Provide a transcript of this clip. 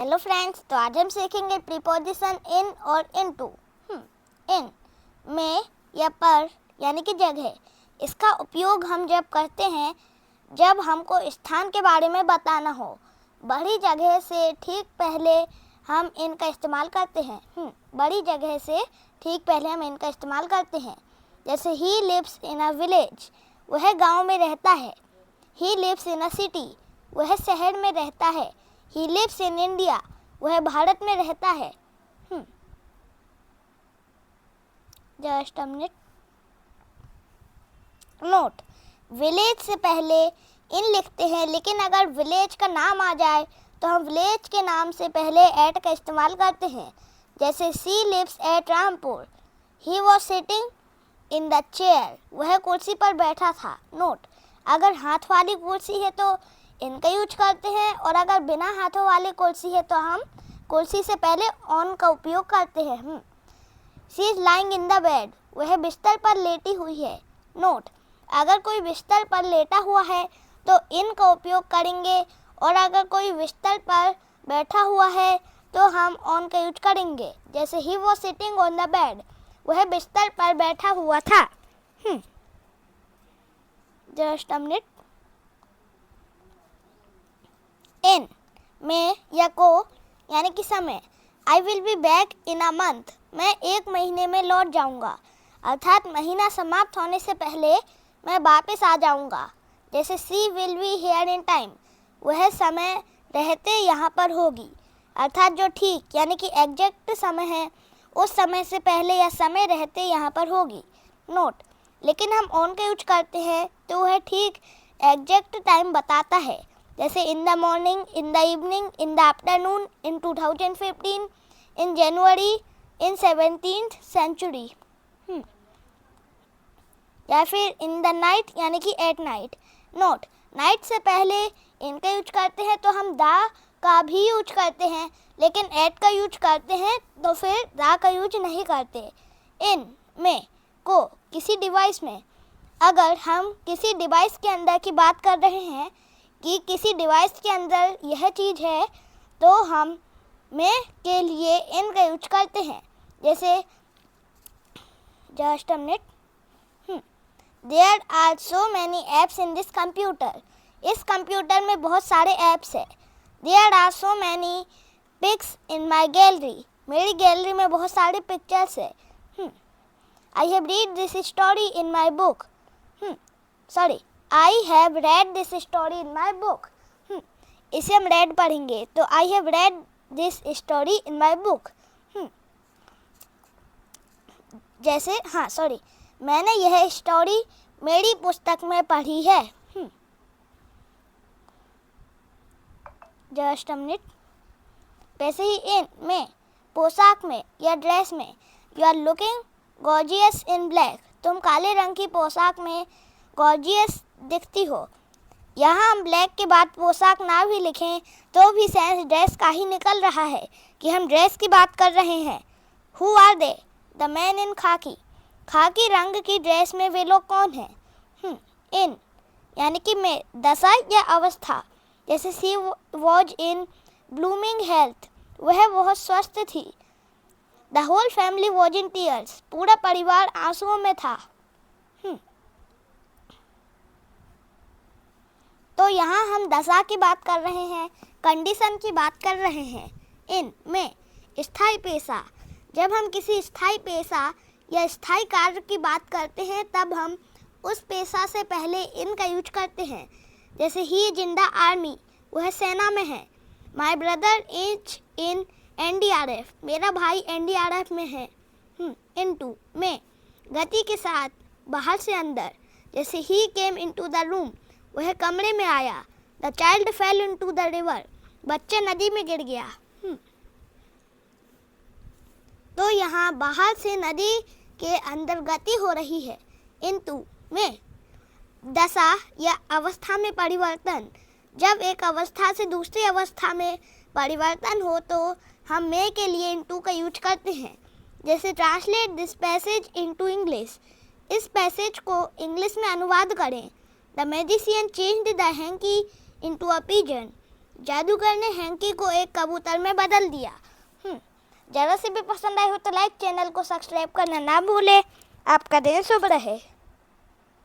Hello friends, तो आज हम सीखेंगे प्रीपोजिशन इन और इनटू। इन में या पर यानी कि जगह, इसका उपयोग हम जब करते हैं जब हमको स्थान के बारे में बताना हो। बड़ी जगह से ठीक पहले हम इनका इस्तेमाल करते हैं। बड़ी जगह से ठीक पहले हम इनका इस्तेमाल करते हैं। जैसे he lives in a village, वह गांव में रहता है। He lives in a city, वह शहर में रहता है। ही लिव्स इन इंडिया, वह भारत में रहता है। Just a minute. Note, village से पहले इन लिखते हैं, लेकिन अगर विलेज का नाम आ जाए तो हम विलेज के नाम से पहले एट का इस्तेमाल करते हैं। जैसे she lives at Rampur. He was sitting in the chair, वह कुर्सी पर बैठा था। नोट, अगर हाथ वाली कुर्सी है तो इनका यूज करते हैं, और अगर बिना हाथों वाली कुर्सी है तो हम कुर्सी से पहले ऑन का उपयोग करते हैं। She is lying in the bed, वह बिस्तर पर लेटी हुई है। नोट, अगर कोई बिस्तर पर लेटा हुआ है तो इन का उपयोग करेंगे, और अगर कोई बिस्तर पर बैठा हुआ है तो हम ऑन का यूज करेंगे। जैसे ही was sitting on the bed, वह बिस्तर पर बैठा हुआ था। Just a minute. इन में या को यानी कि समय। I will be back in a month, मैं 1 महीने में लौट जाऊंगा, अर्थात महीना समाप्त होने से पहले मैं वापस आ जाऊंगा। जैसे she will be here in time, वह समय रहते यहाँ पर होगी, अर्थात जो ठीक यानी कि एग्जैक्ट समय है उस समय से पहले या समय रहते यहाँ पर होगी। नोट, लेकिन हम ऑन का यूज करते हैं तो वह ठीक एग्जैक्ट टाइम बताता है। जैसे in the morning, in the evening, in the afternoon, in 2015, in January, in 17th century, या फिर इन द नाइट यानी कि एट नाइट। नोट, नाइट से पहले इनका यूज करते हैं तो हम दा का भी यूज करते हैं, लेकिन एट का यूज करते हैं तो फिर दा का यूज नहीं करते। इन में को किसी डिवाइस में, अगर हम किसी डिवाइस के अंदर की बात कर रहे हैं कि किसी डिवाइस के अंदर यह चीज़ है तो हम में के लिए इन का यूज करते हैं। जैसे just a minute. There are so many apps in this computer, इस कंप्यूटर में बहुत सारे ऐप्स है। There are so many pics in my gallery, मेरी गैलरी में बहुत सारे पिक्चर्स है। I have read this story in my book, I have read this story in my book. इसे हम रेड पढ़ेंगे तो I have read this story in my book. जैसे मैंने यह स्टोरी मेरी पुस्तक में पढ़ी है। Just a minute. वैसे ही इन में पोशाक में या ड्रेस में, you are looking gorgeous in black, तुम काले रंग की पोशाक में गॉर्जियस दिखती हो। यहाँ हम ब्लैक के बाद पोशाक ना भी लिखें तो भी सेंस ड्रेस का ही निकल रहा है कि हम ड्रेस की बात कर रहे हैं। Who are they? The man in khaki, खाकी रंग की ड्रेस में वे लोग कौन हैं? इन यानी कि में, दशा या अवस्था। जैसे she was in blooming health, वह बहुत स्वस्थ थी। The whole family was in tears, पूरा परिवार आंसुओं में था। तो यहाँ हम दशा की बात कर रहे हैं, कंडीशन की बात कर रहे हैं। इन में स्थायी पेशा, जब हम किसी स्थायी पेशा या स्थायी कार्य की बात करते हैं तब हम उस पेशा से पहले इन का यूज करते हैं। जैसे he is in the army, वह सेना में है। My brother is in NDRF, मेरा NDRF एनडीआरएफ में है। इनटू में गति के साथ बाहर से अंदर। जैसे ही केम इनटू द रूम, वह कमरे में आया। The child fail into the river, बच्चा नदी में गिर गया। तो यहाँ बाहर से नदी के अंदर गति हो रही है। इनटू में दशा या अवस्था में परिवर्तन, जब एक अवस्था से दूसरी अवस्था में परिवर्तन हो तो हम में के लिए इनटू का यूज करते हैं। जैसे translate this passage into English, इस पैसेज को इंग्लिश में अनुवाद करें। The magician changed the hanky into a pigeon, जादूगर ने हैंकी को एक कबूतर में बदल दिया। ज़रा से भी पसंद आए हो तो लाइक, चैनल को सब्सक्राइब करना ना भूले। आपका दिन शुभ रहे।